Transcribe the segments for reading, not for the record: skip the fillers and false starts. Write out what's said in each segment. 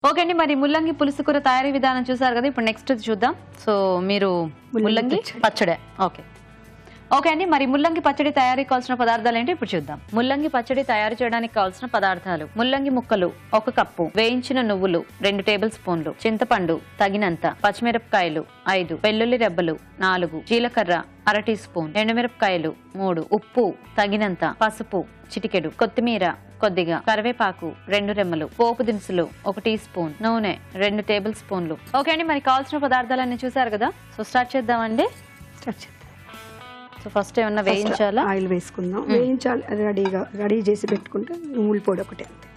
Okay అండి, మరి ముల్లంగి పులుసు కూర తయారీ విధానం చూసారు కదా. ఇప్పుడు నెక్స్ట్ చూద్దాం. సో మీరు ముల్లంగి పచ్చడి. ఓకే అండి, మరి ముల్లంగి పచ్చడి తయారీకి కావాల్సిన పదార్థాలు ఏంటి ఇప్పుడు చూద్దాం. ముల్లంగి పచ్చడి తయారు చేయడానికి కావాల్సిన పదార్థాలు: ముల్లంగి ముక్కలు 1 కప్పు, వేయించిన నువ్వులు 2 టేబుల్ స్పూన్లు, చింతపండు తగినంత, పచ్చిమిరపకాయలు 5, వెల్లుల్లి రెబ్బలు 4, జీలకర్ర 1/2 టీ స్పూన్, ఎండుమిరపకాయలు 3, ఉప్పు తగినంత, పసుపు చిటికెడు, కొత్తిమీర కొద్దిగా, కరివేపాకు 2 రెమ్మలు, పోపు దినుసులు 1 టీ స్పూన్, నూనె 2 టేబుల్ స్పూన్లు. ఓకే అండి, మరి కావాల్సిన పదార్థాలన్నీ చూసారు కదా. సో స్టార్ట్ చేద్దామండి. సో ఫస్ట్ ఏమన్నా వేయించాలా? ఆయిల్ వేసుకుందాం. వేయించాలి, అది రెడీ చేసి పెట్టుకుంటే నువ్వుల పొడి ఒకటి అంతే.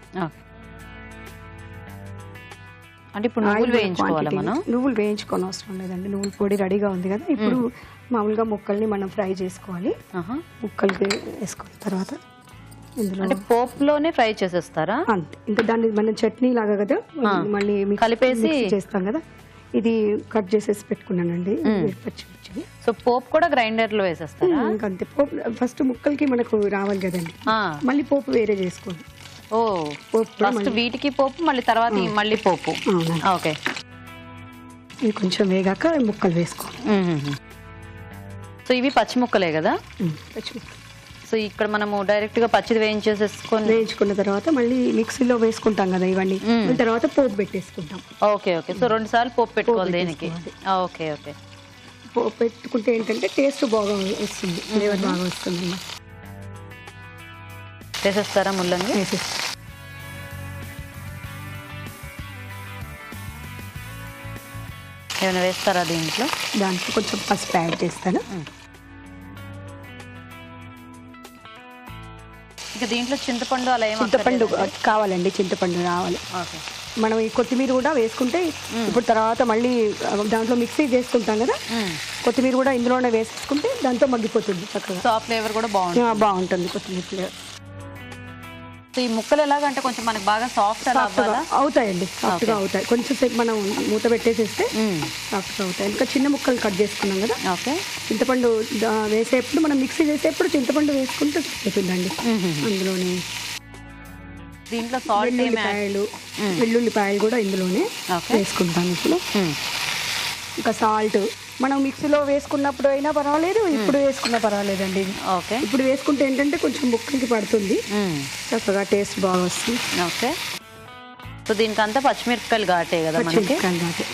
అంటే ఇప్పుడు నువ్వులు వేయించుకోవాలా మనం? నువ్వులు వేయించుకోని అవసరం లేదండి, నువ్వుల పొడి రెడీగా ఉంది కదా. ఇప్పుడు మామూలుగా ముక్కల్ని మనం ఫ్రై చేసుకోవాలి. ముక్కలకి వేసుకున్న తర్వాత ఇందులో అంటే పోపులోనే ఫ్రై చేసేస్తారా? అంతే, ఇంకా దాన్ని మనం చట్నీ లాగా కదా మళ్ళీ కలిపేసి చేస్తాం కదా. ఇది కట్ చేసేసి పెట్టుకున్నానండి పచ్చిమిర్చి. సో పోపు కూడా గ్రైండర్ లో వేసేస్తారా? ఇంకంతే, పోపు ఫస్ట్ ముక్కలకి మనకు రావాలి కదండి, మళ్ళీ పోపు వేరే చేసుకోండి. ఓ, ఫస్ట్ వీటికి పోపు, మళ్ళీ తర్వాత మళ్ళీ పోపు. ఓకే, ఇవి కొంచెం వేగాక ముక్కలు వేసుకోండి. సో ఇవి పచ్చి ముక్కలే కదా? పచ్చిముక్కలు. సో ఇక్కడ మనము డైరెక్ట్ గా పచ్చిది వేయించుకున్న తర్వాత మళ్ళీ మిక్సీలో వేసుకుంటాం కదా ఇవన్నీ, తర్వాత పోపు పెట్టేసుకుంటాం. ఓకే ఓకే, సో 2 సార్లు పోపు పెట్టుకోవాలి దేనికి? ఓకే ఓకే, పోపు పెట్టుకుంటే ఏంటంటే టేస్ట్ బాగా వస్తుంది, ఫ్లేవర్ బాగా వస్తుంది. వేసేస్తారా ముల్లంగి? వేసేస్తాం. ఏమైనా వేస్తారా దీంట్లో? దాంట్లో కొంచెం పసుపు యాడ్ చేస్తాను. ఇంకా దీంట్లో చింతపండు అలా చింతపండు కావాలండి, చింతపండు రావాలి. మనం ఈ కొత్తిమీర కూడా వేసుకుంటే ఇప్పుడు తర్వాత మళ్ళీ దాంట్లో మిక్సీ చేసుకుంటాం కదా, కొత్తిమీర కూడా ఇందులోనే వేసేసుకుంటే దాంతో మగ్గిపోతుంది చక్కగా. సో ఆ ఫ్లేవర్ కూడా బాగుంటుంది కొత్తిమీర ఫ్లేవర్. సో ఈ ముక్కలు ఎలాగంటే కొంచెం మనకి బాగా సాఫ్ట్ అవుతాయండి, సాఫ్ట్గా అవుతాయి. కొంచెం సేపు మనం మూత పెట్టేసేస్తే సాఫ్ట్గా అవుతాయి. ఇంకా చిన్న ముక్కలు కట్ చేసుకున్నాం కదా. ఓకే, చింతపండు వేసేప్పుడు మనం మిక్సీ చేసేప్పుడు చింతపండు వేసుకుంటే అవుతుందండి. అందులోనే దీంట్లో వెల్లుల్లిపాయలు కూడా ఇందులోనే వేసుకుంటాం. ఇప్పుడు ఇంకా సాల్ట్ మనం మిక్సీలో వేసుకున్నప్పుడు అయినా పర్వాలేదు, ఇప్పుడు వేసుకున్నా పర్వాలేదండి. ఓకే, ఇప్పుడు వేసుకుంటే ఏంటంటే కొంచెం ముక్కలకి పడుతుంది, చక్కగా టేస్ట్ బాగా వస్తుంది. ఓకే, సో దీనికంతా పచ్చిమిరపకాయలు ఘాటే కదా మనకి? ఘాటే.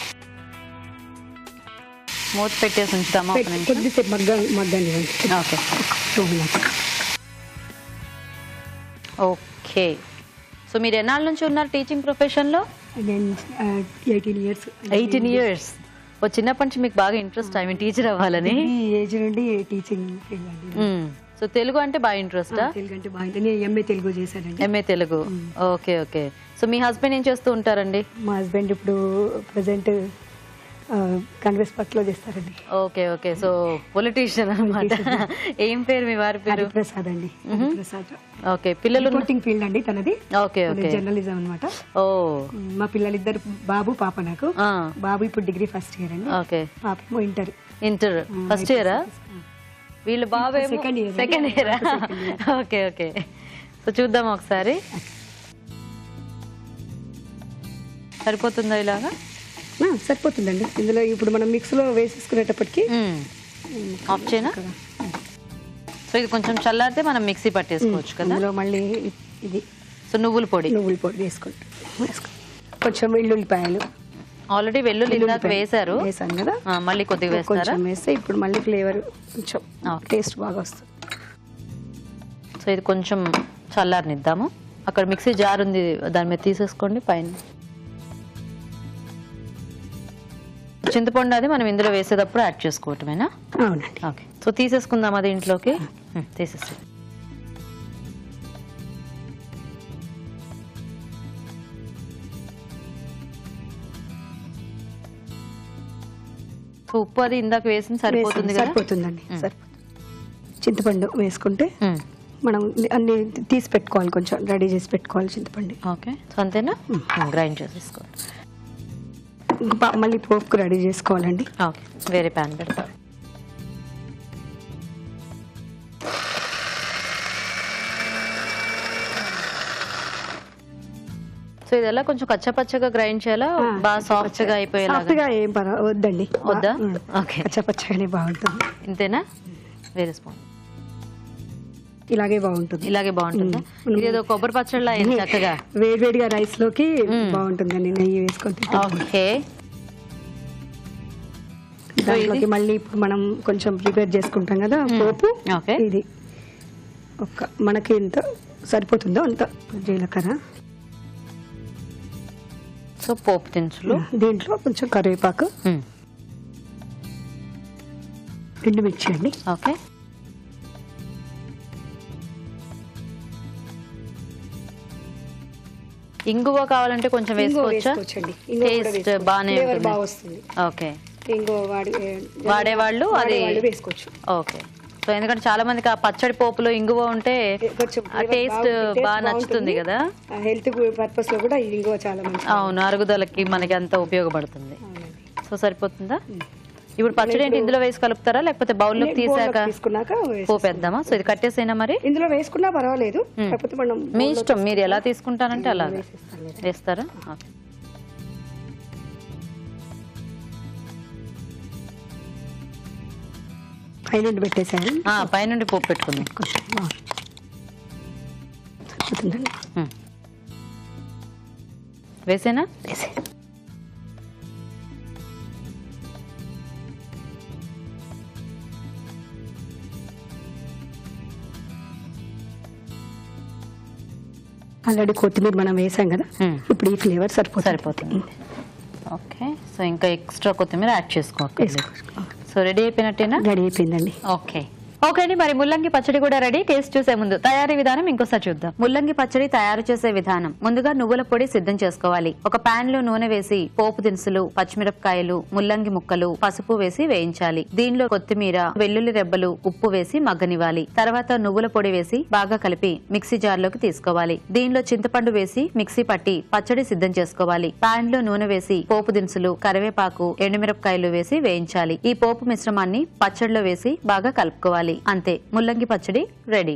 మూత పెట్టేసి ఉంచుతామా? కొద్దిసేపు మగ్గనివ్వండి. ఓకే ఓకే, సో మీరు ఎన్నాళ్ళ నుంచి ఉన్నారు టీచింగ్ ప్రొఫెషన్లో? నేను 18 years. 18 years. ఓ చిన్నప్పటి నుంచి మీకు బాగా ఇంట్రెస్ట్ ఐ మీన్ టీచర్ అవ్వాలని? ఏజ్ నుండి టీచింగ్ ఫీల్డ్ అండి. సో తెలుగు అంటే బాగా ఇంట్రెస్టా? తెలుగు అంటే బాగా, నేను ఎంఏ తెలుగు చేశానండి. MA Telugu, okay okay. So మీ హస్బెండ్ ఏం చేస్తూ ఉంటారండి? మా హస్బెండ్ ఇప్పుడు ప్రెసెంట్ కాంగ్రెస్ పార్టీలో చేస్తారండి. ఓకే ఓకే, సో పొలిటీషియన్ అన్నమాట. ఏం పేరు మీ వారి పేరు? ప్రసాద్ అండి. ప్రసాద్. ఓకే, పిల్లలు? రిపోర్టింగ్ ఫీల్డ్ అండి తనది. ఓకే ఓకే, జర్నలిజం అన్నమాట. ఓ, మా పిల్లలిద్దరు, బాబు పాప. నాకు బాబు ఇప్పుడు డిగ్రీ ఫస్ట్ ఇయర్ అండి. ఓకే, పాప ఇంటర్ ఫస్ట్ ఇయరా? వీళ్ళు బాబు సెకండ్ ఇయరా? ఓకే ఓకే, సో చూద్దాం ఒకసారి. సరిపోతుందా ఇలాగా? సరిపోతుందండి. ఇందులో ఇప్పుడు మనం మిక్స్లో వేసేసుకునేటప్పటికి ఆఫ్ చేయనా? సో ఇది కొంచెం చల్లారితే మనం మిక్సీ పట్టేసుకోవచ్చు కదా. ఇందులో మళ్ళీ ఇది సో నువ్వుల పొడి వేసుకుంటాం. కొంచెం వెల్లుల్లిపాయలు, ఆల్రెడీ వెల్లుల్లి వేసాను కదా, మళ్ళీ కొద్దిగా కొంచెం వేస్తే ఇప్పుడు మళ్ళీ ఫ్లేవర్ కొంచెం టేస్ట్ బాగా వస్తుంది. సో ఇది కొంచెం చల్లారనిద్దాము. అక్కడ మిక్సీ జార్ ఉంది, దాని మీద తీసేసుకోండి. పైన చింతపండు అది మనం ఇందులో వేసేటప్పుడు యాడ్ చేసుకోవటమేనా? అవునండి. ఓకే, సో తీసేసుకుందాం అది ఇంట్లోకి. తీసేసి సో ఉప్పు అది ఇందాక వేసింది సరిపోతుంది? సరిపోతుందండి, సరిపోతుంది. చింతపండు వేసుకుంటే మనం అన్ని తీసి పెట్టుకోవాలి, కొంచెం రెడీ చేసి పెట్టుకోవాలి చింతపండు. ఓకే, సో అంతేనా? గ్రైండ్ చేసేసుకోవాలి. మళ్ళీ పోపుకు రెడీ చేసుకోవాలండి. ఓకే, వేరే ప్యాన్ పెడతా. సో ఇదెలా కొంచెం కచ్చపచ్చగా గ్రైండ్ చేయాలా, బాగా సాఫ్ట్ గా అయిపోయేలాగా? సాఫ్ట్గా ఏం వద్దండి, వద్దా? ఓకే, కచ్చపచ్చగానే బాగుంటుంది. ఇంతేనా? వేరే స్పూన్. ఇలాగే బాగుంటుంది. ఇలాగే బాగుంటుందా? ఇదేదో కొబ్బరి పచ్చడిలా అయింది చక్కగా. వేడివేడిగా రైస్ లోకి బాగుంటుందండి, నెయ్యి వేసుకొని. ఓకే, దాంట్లోకి మళ్ళీ ఇప్పుడు మనం కొంచెం ప్రిపేర్ చేసుకుంటాం కదా పోపు. ఓకే, ఇది మనకి ఎంత సరిపోతుందో అంత జీలకర్ర, సో పోపు దినుసులు, దీంట్లో కొంచెం కరివేపాకు, ఎండుమిర్చి అండి. ఓకే, ఇంగువ కావాలంటే కొంచెం వేసుకోవచ్చా? టేస్ట్ బాగానే బాగా వస్తుంది. ఓకే, ఇంగువ వాడేవాళ్ళు అది వేసుకోవచ్చు. ఓకే, సో ఎందుకంటే చాలా మందికి ఆ పచ్చడి పోపులో ఇంగువ ఉంటే టేస్ట్ బాగా నచ్చుతుంది కదా, హెల్త్ పర్పస్ లో కూడా ఇంగువ చాలా మంచిది. అవును, అరుగుదలకి మనకి అంత ఉపయోగపడుతుంది. సో సరిపోతుందా? ఇప్పుడు పచ్చడి ఏంటి ఇందులో వేసి కలుపుతారా, లేకపోతే బౌల్లోకి తీసాక పోపేద్దామా? సో ఇది కట్టేసైనా మరి ఇందులో వేసుకున్నా పర్వాలేదు, కాకపోతే మనం మీ ఇష్టం, మీరు ఎలా తీసుకుంటారంటే అలా వేస్తారా? పైనుండి పెట్టేసాను, పైనుండి పోపు పెట్టుకుందాం. వేసేనా? వేసే. ఆల్రెడీ కొత్తిమీర మనం వేసాం కదా, ఇప్పుడు ఈ ఫ్లేవర్ సరిపోతుంది. ఓకే, సో ఇంకా ఎక్స్ట్రా కొత్తిమీర యాడ్ చేసుకోవాలి. సో రెడీ అయిపోయినట్టేనా? రెడీ అయిపోయిందండి. ఓకే, ఓకే అండి, మరి ముల్లంగి పచ్చడి కూడా రెడీ. టేస్ట్ చూసే ముందు తయారీ విధానం ఇంకోసారి చూద్దాం. ముల్లంగి పచ్చడి తయారు చేసే విధానం: ముందుగా నువ్వుల పొడి సిద్ధం చేసుకోవాలి. ఒక పాన్ లో నూనె వేసి పోపు దినుసులు, పచ్చిమిరపకాయలు, ముల్లంగి ముక్కలు, పసుపు వేసి వేయించాలి. దీనిలో కొత్తిమీర, వెల్లుల్లి రెబ్బలు, ఉప్పు వేసి మగ్గనివ్వాలి. తర్వాత నువ్వుల పొడి వేసి బాగా కలిపి మిక్సీ జార్ లోకి తీసుకోవాలి. దీనిలో చింతపండు వేసి మిక్సీ పట్టి పచ్చడి సిద్ధం చేసుకోవాలి. పాన్ లో నూనె వేసి పోపు దినుసులు, కరివేపాకు, ఎండుమిరపకాయలు వేసి వేయించాలి. ఈ పోపు మిశ్రమాన్ని పచ్చడిలో వేసి బాగా కలుపుకోవాలి. అంతే, ముల్లంగి పచ్చడి రెడీ.